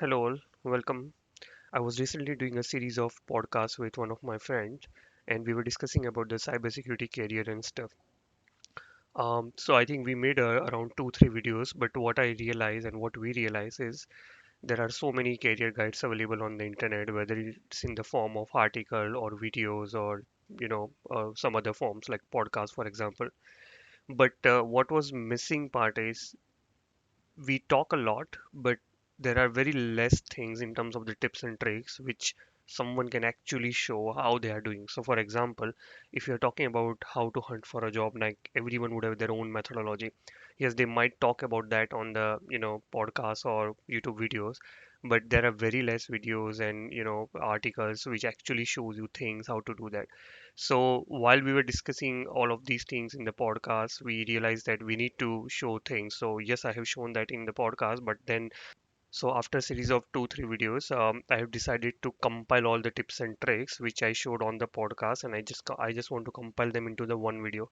Hello all, welcome. I was recently doing a series of podcasts with one of my friends, and we were discussing about the cybersecurity career and stuff. So I think we made around 2, 3 videos, but what I realize and what we realize is there are so many career guides available on the internet, whether it's in the form of article or videos or some other forms like podcast, for example. But what was missing part is we talk a lot, but there are very less things in terms of the tips and tricks which someone can actually show how they are doing. So, for example, if you're talking about how to hunt for a job, like everyone would have their own methodology. Yes, they might talk about that on the podcasts or YouTube videos, but there are very less videos and articles which actually shows you things how to do that. So while we were discussing all of these things in the podcast, we realized that we need to show things. So yes, I have shown that in the podcast, but then so after a series of 2, 3 videos, I have decided to compile all the tips and tricks which I showed on the podcast, and I just want to compile them into the one video.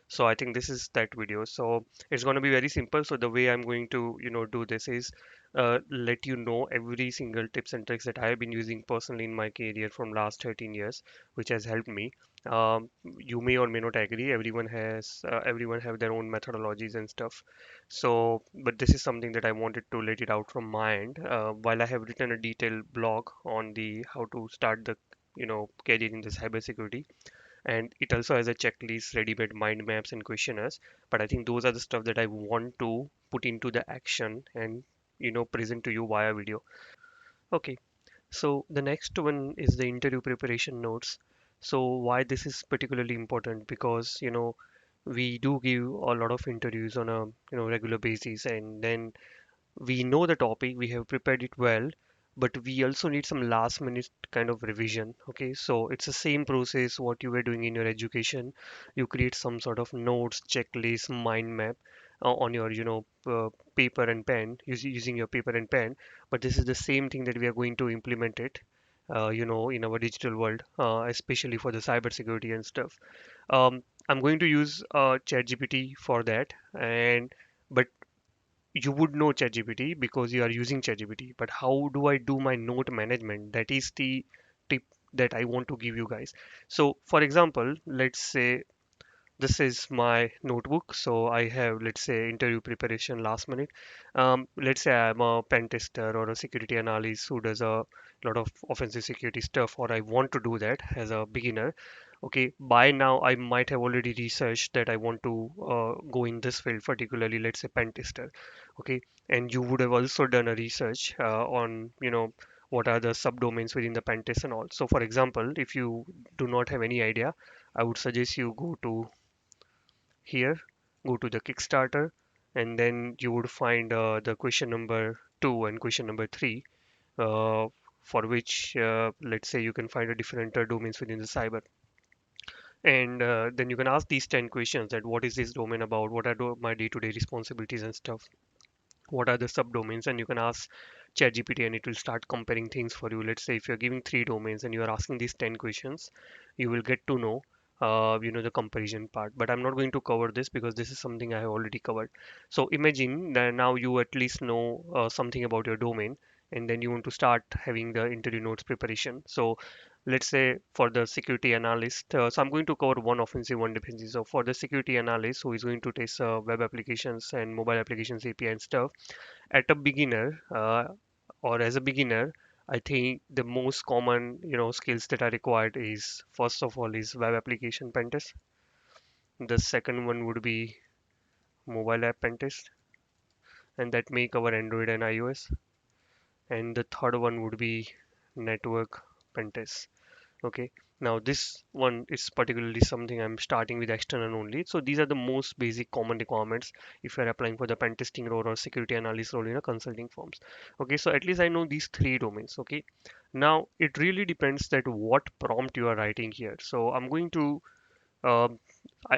So I think this is that video. So it's going to be very simple. So the way I'm going to, do this is let you know every single tips and tricks that I have been using personally in my career from last 13 years, which has helped me. You may or may not agree. Everyone have their own methodologies and stuff. So, but this is something that I wanted to let it out from my end. While I have written a detailed blog on the how to start the, career in the cybersecurity, and it also has a checklist, ready-made mind maps and questionnaires. But I think those are the stuff that I want to put into the action and present to you via video. Okay, so the next one is the interview preparation notes. So why this is particularly important, because we do give a lot of interviews on a regular basis, and then we know the topic, we have prepared it well, but we also need some last minute kind of revision. Okay, so it's the same process what you were doing in your education. You create some sort of notes, checklist, mind map on your paper and pen, using your paper and pen. But this is the same thing that we are going to implement it in our digital world, especially for the cybersecurity and stuff. I'm going to use ChatGPT for that, and but you would know ChatGPT because you are using ChatGPT. But how do I do my note management? That is the tip that I want to give you guys. So, for example, let's say this is my notebook. So I have, let's say, interview preparation last minute. Let's say I'm a pen tester or a security analyst who does a lot of offensive security stuff, or I want to do that as a beginner. Okay, by now I might have already researched that I want to go in this field, particularly let's say pen tester. Okay, and you would have also done a research on what are the subdomains within the pen test and all. So for example, if you do not have any idea, I would suggest you go to here, go to the Kickstarter, and then you would find the question number 2 and question number 3, uh, for which let's say you can find a different domains within the cyber. And then you can ask these 10 questions: that what is this domain about, what are my day-to-day responsibilities and stuff, what are the subdomains, and you can ask ChatGPT and it will start comparing things for you. Let's say if you're giving 3 domains and you're asking these 10 questions, you will get to know the comparison part. But I'm not going to cover this because this is something I have already covered. So imagine that now you at least know something about your domain, and then you want to start having the interview notes preparation. So let's say for the security analyst, so I'm going to cover one offensive, one defensive. So for the security analyst who is going to test web applications and mobile applications API and stuff, at a beginner or as a beginner, I think the most common skills that are required is, first of all, is web application pen test. The second one would be mobile app pen test, and that may cover Android and iOS. And the third one would be network pen test. Okay, now this one is particularly something I'm starting with external only. So these are the most basic common requirements if you're applying for the pen testing role or security analyst role in a consulting firms. Okay, so at least I know these 3 domains. Okay, now it really depends that what prompt you are writing here. So I'm going to um,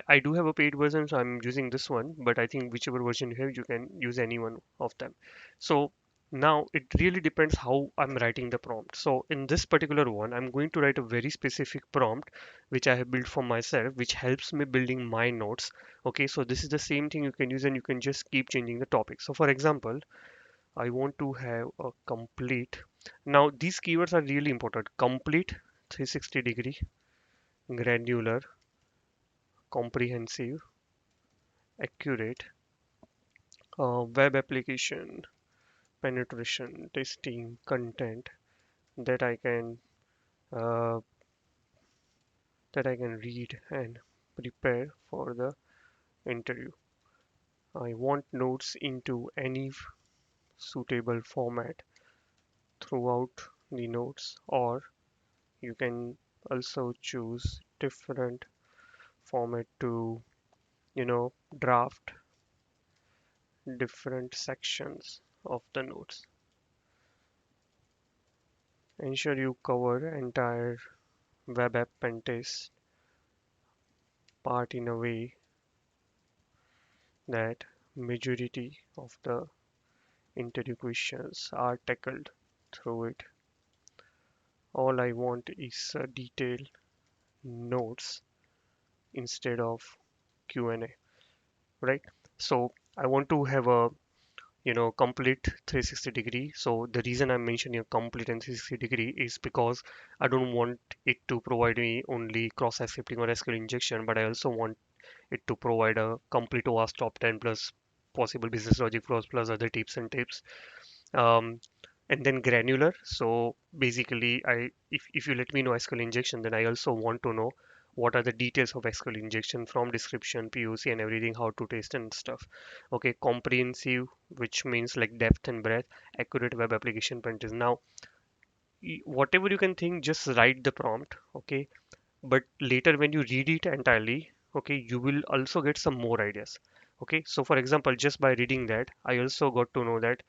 I do have a paid version, so I'm using this one, but I think whichever version you have, you can use any one of them. So now it really depends how I'm writing the prompt. So in this particular one, I'm going to write a very specific prompt, which I have built for myself, which helps me building my notes. Okay, so this is the same thing you can use and you can just keep changing the topic. So for example, I want to have a complete. Now, these keywords are really important. Complete, 360 degree, granular, comprehensive, accurate, web application, penetration, testing, content that I can uh, read and prepare for the interview. I want notes into any suitable format throughout the notes, or you can also choose different format to, draft different sections of the notes. Ensure you cover entire web app pen test part in a way that majority of the interview questions are tackled through it. All I want is detailed notes instead of Q&A, right? So I want to have a complete 360 degree. So the reason I'm mentioning a complete and 360 degree is because I don't want it to provide me only cross-site scripting or SQL injection, but I also want it to provide a complete OWASP top 10 plus possible business logic flows plus other tips and tips. Um, and then granular. So basically, if you let me know SQL injection, then I also want to know what are the details of SQL injection from description, POC, and everything, how to test and stuff. Okay, comprehensive, which means like depth and breadth, accurate web application practice. Now, whatever you can think, just write the prompt. Okay, but later when you read it entirely, okay, you will also get some more ideas. Okay, so for example, just by reading that, I also got to know that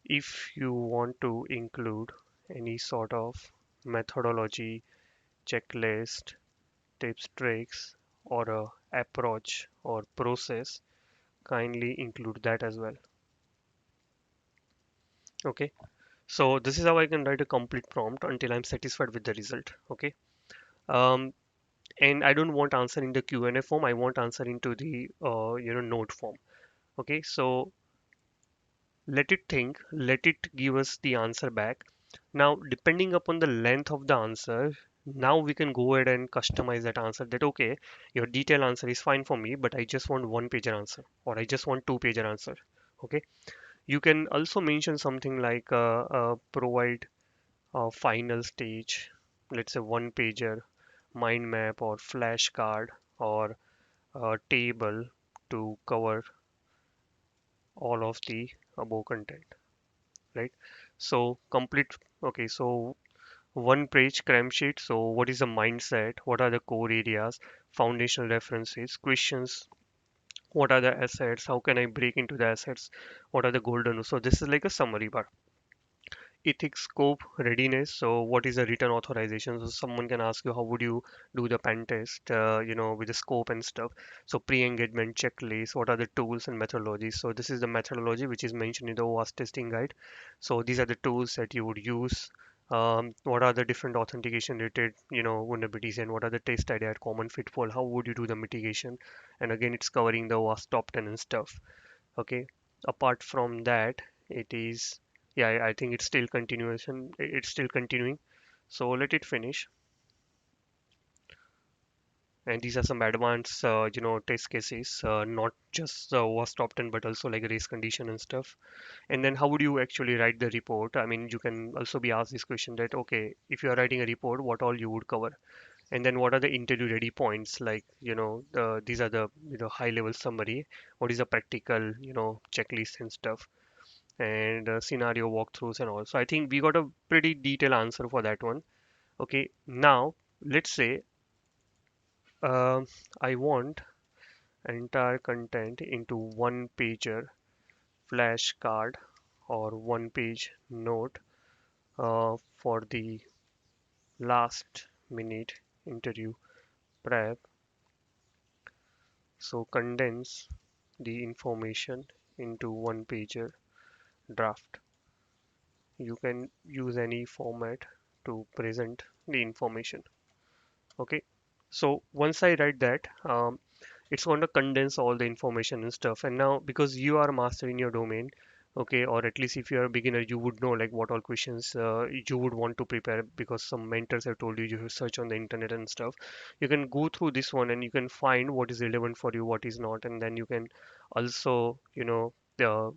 if you want to include any sort of methodology, checklist, tips, tricks, or a approach or process, kindly include that as well. Okay, so this is how I can write a complete prompt until I'm satisfied with the result. Okay, um, and I don't want answer in the Q&A form. I want answer into the note form. Okay, so let it think, let it give us the answer back. Now, depending upon the length of the answer, now we can go ahead and customize that answer that, okay, your detailed answer is fine for me, but I just want one pager answer, or I just want two pager answer. Okay. You can also mention something like provide a final stage, let's say one pager, mind map or flashcard or a table to cover all of the above content, right? So complete. Okay, so one page cram sheet. So what is the mindset? What are the core areas? Foundational references, questions. What are the assets? How can I break into the assets? What are the golden? So this is like a summary bar. Ethics, scope, readiness. So what is the written authorization? So someone can ask you how would you do the pen test, with the scope and stuff. So pre-engagement checklist, what are the tools and methodologies? So this is the methodology which is mentioned in the OWASP testing guide. So these are the tools that you would use. What are the different authentication related, vulnerabilities, and what are the test idea at common pitfall? How would you do the mitigation? And again, it's covering the OWASP top 10 and stuff. Okay, apart from that, it is, yeah, I think it's still continuation, it's still continuing, so let it finish. And these are some advanced test cases, not just was top 10 but also like race condition and stuff. And then how would you actually write the report? I mean, you can also be asked this question that, okay, if you are writing a report, what all you would cover, and then what are the interview ready points, like these are the high level summary, what is the practical checklist and stuff, and scenario walkthroughs and all. So I think we got a pretty detailed answer for that one. Okay, now let's say um I want entire content into one pager flashcard or one page note for the last minute interview prep. So condense the information into one pager draft. You can use any format to present the information. Okay, so once I write that, it's going to condense all the information and stuff. And now, because you are a master in your domain, Okay, or at least if you are a beginner, you would know like what all questions you would want to prepare, because some mentors have told you, you have search on the internet and stuff. You can go through this one and you can find what is relevant for you, what is not, and then you can also, uh,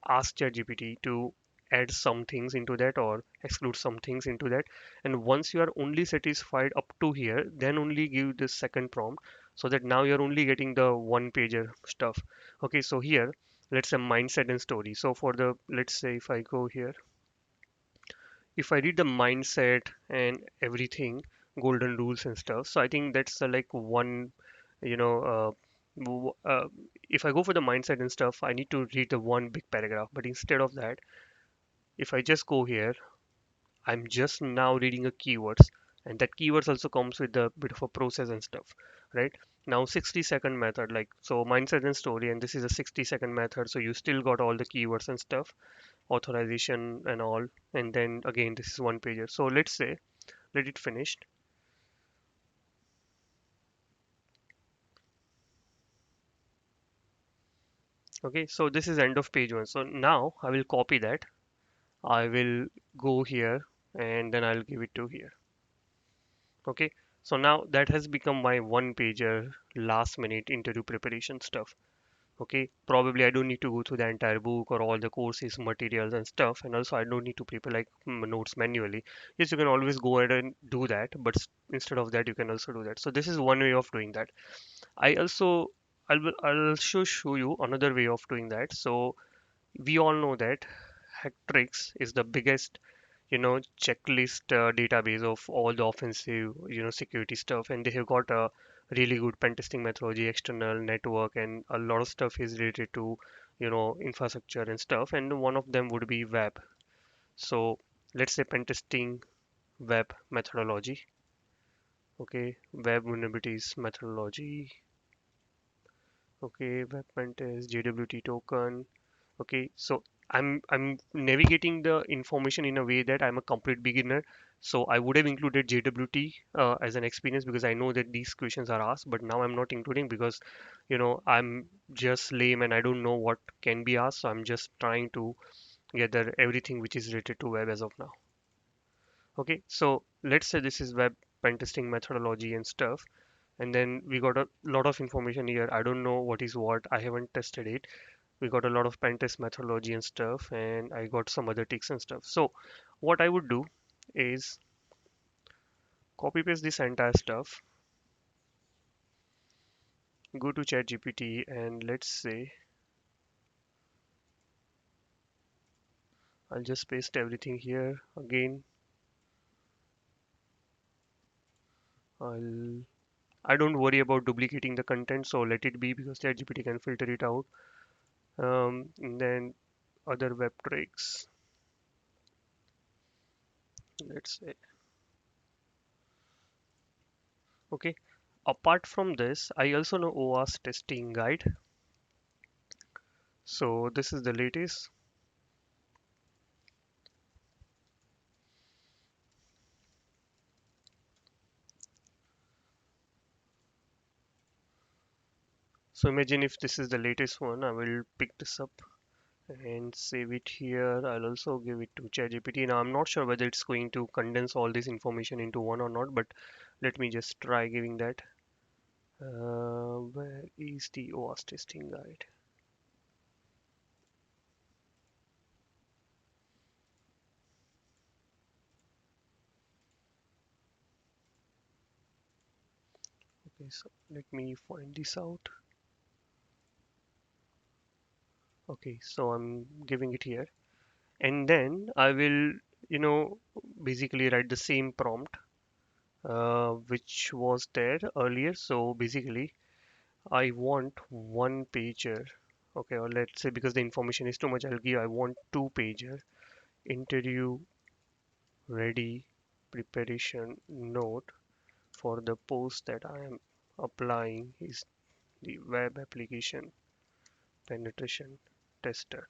ask ChatGPT to add some things into that or exclude some things into that. And once you are only satisfied up to here, then only give the second prompt, so that now you're only getting the one pager stuff. Okay, so here, let's say mindset and story. So for the, let's say if I go here, if I read the mindset and everything, golden rules and stuff, so I think that's like one, you know, if I go for the mindset and stuff, I need to read the one big paragraph. But instead of that, if I just go here, I'm just now reading a keywords, and that keywords also comes with a bit of a process and stuff, right? Now 60-second method, like so mindset and story, and this is a 60-second method, so you still got all the keywords and stuff, authorization and all, and then again this is one pager. So let's say let it finished. Okay, so this is end of page one. So now I will copy that. I will go here and then I'll give it to here. Okay, so now that has become my one pager last minute interview preparation stuff. Okay, probably I don't need to go through the entire book or all the courses materials and stuff, and also I don't need to prepare like notes manually. Yes, you can always go ahead and do that, but instead of that you can also do that. So this is one way of doing that. I also I'll also show you another way of doing that. So we all know that Hactrix is the biggest, checklist database of all the offensive, security stuff, and they have got a really good pen testing methodology, external network, and a lot of stuff is related to, infrastructure and stuff. And one of them would be web. So let's say pen testing web methodology. Okay, web vulnerabilities methodology. Okay, web pen test, JWT token. Okay, so I'm navigating the information in a way that I'm a complete beginner. So I would have included JWT as an experience, because I know that these questions are asked, but now I'm not including because, I'm just lame and I don't know what can be asked. So I'm just trying to gather everything which is related to web as of now. Okay, so let's say this is web pen testing methodology and stuff, and then we got a lot of information here. I don't know what is what. I haven't tested it. We got a lot of pen test methodology and stuff, and I got some other ticks and stuff. So what I would do is copy paste this entire stuff, go to ChatGPT, and let's say I'll just paste everything here again. I'll I don't worry about duplicating the content, so let it be because ChatGPT can filter it out. And then other web tricks. Let's say okay. Apart from this, I also know OWASP testing guide. So this is the latest. So imagine if this is the latest one, I will pick this up and save it here. I'll also give it to ChatGPT. Now I'm not sure whether it's going to condense all this information into one or not, but let me just try giving that. Where is the OWASP testing guide? Okay, so let me find this out. Okay, so I'm giving it here, and then I will, you know, basically write the same prompt which was there earlier. So basically, I want one pager. Okay, or let's say because the information is too much, I'll give I want two pager interview ready preparation note for the post that I am applying is the web application penetration tester.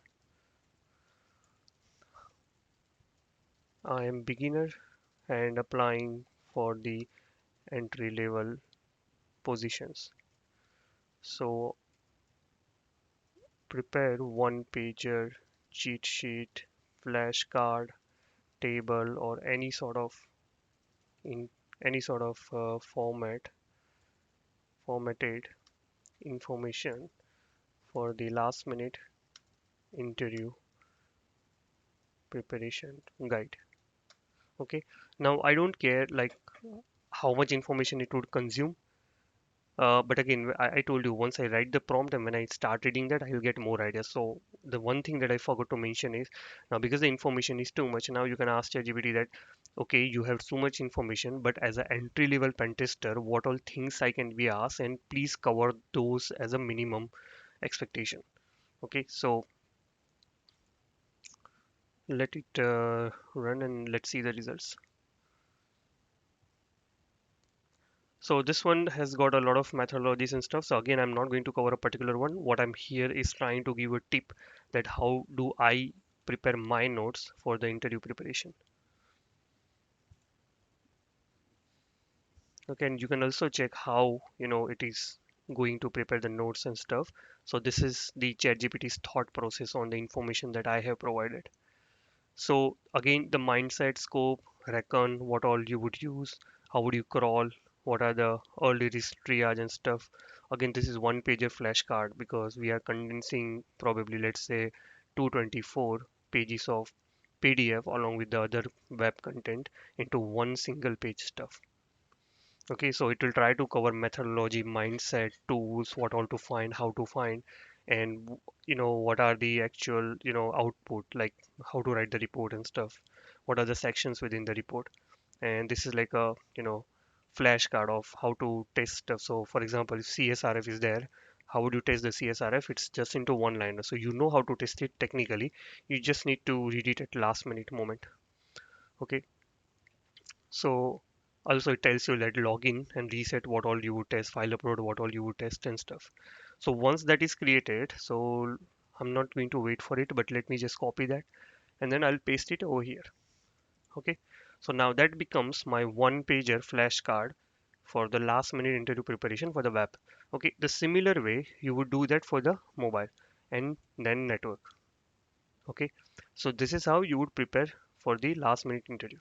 I am beginner and applying for the entry level positions. So prepare one pager cheat sheet, flashcard, table, or in any sort of formatted information for the last minute interview preparation guide. Okay, now I don't care like how much information it would consume. But again, I told you once I write the prompt and when I start reading that, I'll get more ideas. So the one thing that I forgot to mention is now because the information is too much, now you can ask ChatGPT that, okay, you have so much information, but as an entry level pen tester, what all things I can be asked, and please cover those as a minimum expectation. Okay, so let it run and let's see the results. So this one has got a lot of methodologies and stuff. So again, I'm not going to cover a particular one. What I'm here is trying to give a tip that how do I prepare my notes for the interview preparation. Okay, and you can also check how it is going to prepare the notes and stuff. So this is the ChatGPT's thought process on the information that I have provided. So again, the mindset, scope, reckon, what all you would use, how would you crawl, what are the early risk triage and stuff. Again, this is one pager flashcard because we are condensing probably let's say 224 pages of PDF along with the other web content into one single page stuff. Okay, so it will try to cover methodology, mindset, tools, what all to find, how to find, and what are the actual output, like how to write the report and stuff. What are the sections within the report? And this is like a flashcard of how to test stuff. So, for example, if CSRF is there, how would you test the CSRF? It's just into one liner, so you know how to test it technically. You just need to read it at last minute moment. Okay, so also it tells you that login and reset what all you would test, file upload what all you would test and stuff. So once that is created, so I'm not going to wait for it, but let me just copy that and then I'll paste it over here. Okay. So now that becomes my one pager flashcard for the last minute interview preparation for the web. Okay. The similar way you would do that for the mobile and then network. Okay. So this is how you would prepare for the last minute interview.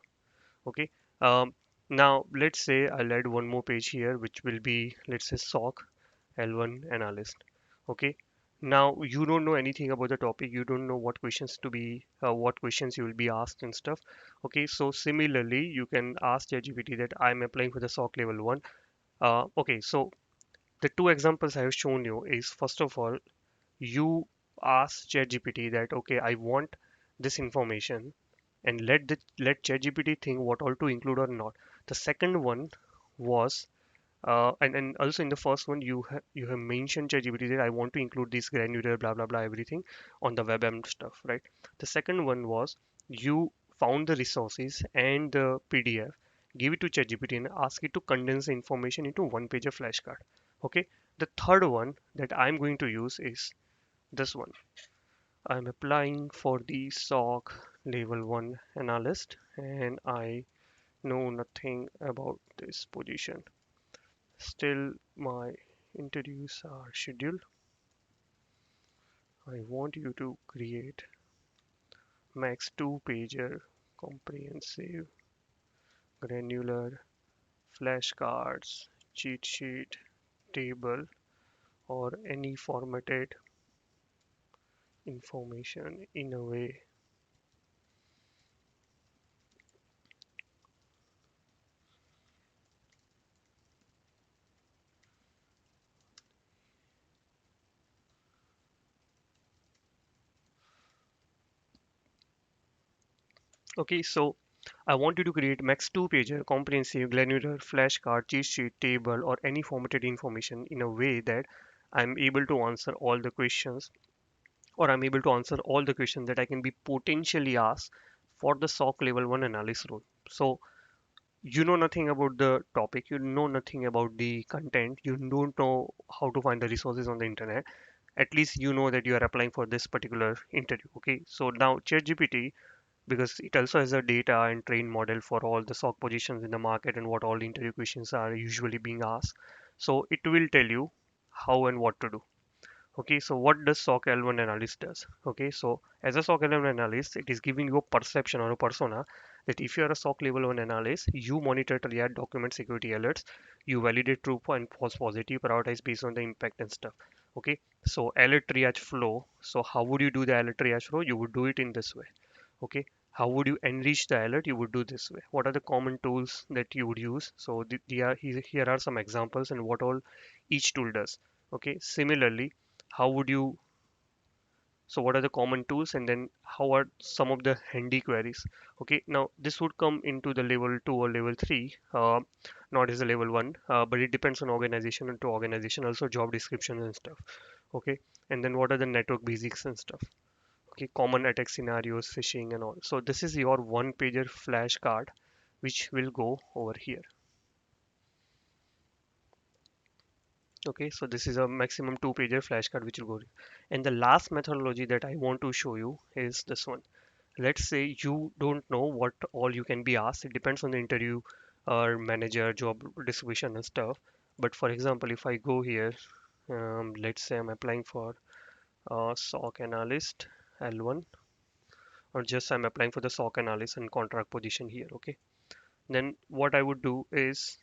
Okay, now let's say I'll add one more page here which will be let's say SOC L1 analyst. Okay, now you don't know anything about the topic, you don't know what questions you will be asked and stuff. Okay, so similarly you can ask ChatGPT that I'm applying for the SOC level 1. Okay, so the two examples I have shown you is first of all you ask ChatGPT that okay I want this information and let ChatGPT think what all to include or not. The second one was and also in the first one you have mentioned ChatGPT that I want to include this granular blah blah blah everything on the web and stuff, right? The second one was you found the resources and the PDF, give it to ChatGPT and ask it to condense the information into one page of flashcard. Okay. The third one that I'm going to use is this one. I'm applying for the SOC level 1 analyst and I know nothing about this position. Still, my interviews are scheduled. I want you to create max 2 pager comprehensive granular flashcards, cheat sheet, table, or any formatted information in a way. Okay, so I want you to create max 2 pager comprehensive granular flashcard, cheat sheet, table, or any formatted information in a way that I'm able to answer all the questions or I'm able to answer all the questions that I can be potentially asked for the SOC level 1 analyst role. So you know nothing about the topic, you know nothing about the content, you don't know how to find the resources on the internet. At least you know that you are applying for this particular interview. Okay, so now ChatGPT, because it also has a data and trained model for all the SOC positions in the market and what all interview questions are usually being asked. So it will tell you how and what to do. Okay, so what does SOC L1 analyst does? Okay, so as a SOC L1 analyst, it is giving you a perception or a persona that if you are a SOC level 1 analyst, you monitor triage document security alerts, you validate true and false positive, prioritize based on the impact and stuff. Okay, so alert triage flow. So how would you do the alert triage flow? You would do it in this way. Okay, how would you enrich the alert? You would do this way. What are the common tools that you would use? So here are some examples and what all each tool does. Okay, similarly, how would you, so what are the common tools, and then how are some of the handy queries? Okay, now this would come into the level 2 or level 3, not as a level 1, but it depends on organization and to organization, also job description and stuff. Okay, and then what are the network basics and stuff? Okay, common attack scenarios, phishing and all. So this is your one pager flashcard which will go over here. Okay, so this is a maximum two pager flashcard which will go. And the last methodology that I want to show you is this one. Let's say you don't know what all you can be asked. It depends on the interview or manager job distribution and stuff. But for example, if I go here, let's say I'm applying for SOC analyst L1, or just I'm applying for the SOC analyst and contract position here. Okay, then what I would do is,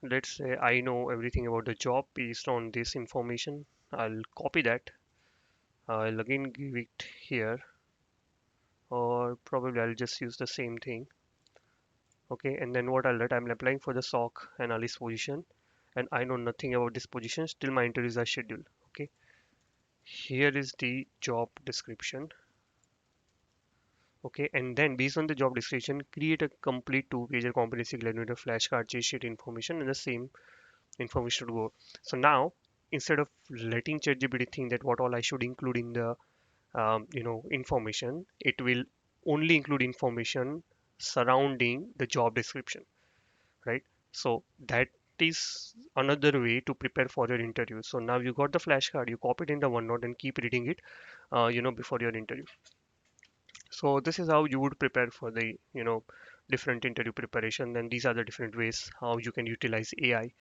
let's say I know everything about the job based on this information. I'll copy that. I'll again give it here, or probably I'll just use the same thing. Okay, and then what I'll let, I'm applying for the SOC analyst position, and I know nothing about this position. Still, my interviews are scheduled. Okay, here is the job description. Okay, and then based on the job description, create a complete two-pager competency calculator flashcard cheat sheet information, and the same information should go. So now, instead of letting ChatGPT think that what all I should include in the information, it will only include information surrounding the job description, right? So that is another way to prepare for your interview. So now you got the flashcard, you copy it in the OneNote and keep reading it, before your interview. So this is how you would prepare for the different interview preparation. And these are the different ways how you can utilize AI